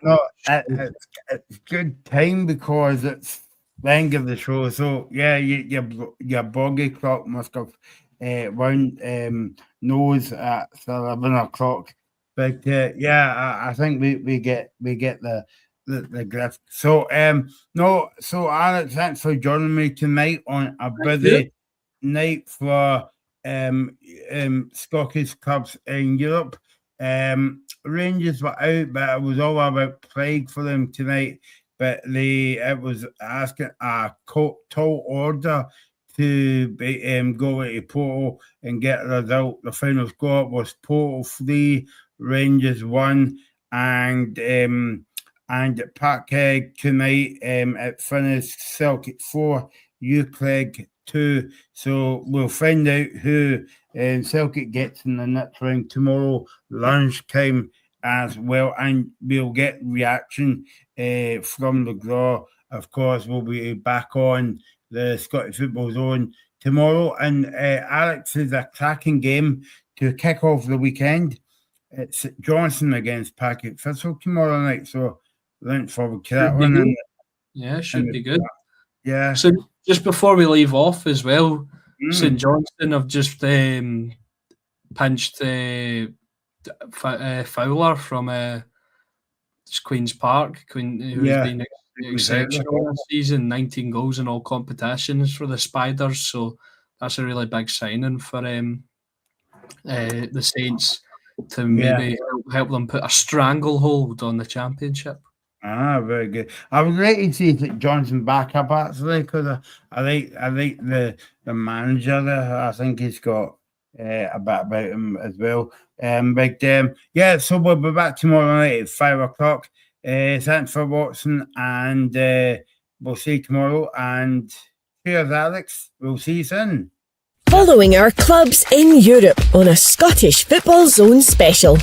Speaker 2: it's good time because it's the end of the show. So yeah, your bogey clock must have wound nose at 11 o'clock. But I think we get the grift. So so Alex, thanks for joining me tonight on a busy night for Scottish clubs in Europe. Rangers were out, but it was all about plague for them tonight. But it was asking a tall order to go to Porto and get a result. The final score was Porto 3, Rangers 1, and at Parkhead tonight it finished Celtic 4, Utrecht 2. So we'll find out who Celtic gets in the next round tomorrow lunchtime as well, and we'll get reaction from the draw. Of course, we'll be back on the Scottish Football Zone tomorrow, and Alex is a cracking game to kick off the weekend. It's Johnson against Packet Thistle tomorrow night, so looking forward to that one.
Speaker 3: Should be good.
Speaker 2: Yeah.
Speaker 3: So just before we leave off as well, St Johnstone have just pinched Fowler from Queen's Park, who's been exceptional this season, 19 goals in all competitions for the Spiders. So that's a really big signing for the Saints to maybe help them put a stranglehold on the championship.
Speaker 2: Very good. I would like to see Johnson back up actually, because I like the manager there. I think he's got a bit about him as well. So we'll be back tomorrow night at 5:00. Thanks for watching, and we'll see you tomorrow. And cheers, Alex. We'll see you soon.
Speaker 1: Following our clubs in Europe on a Scottish Football Zone special.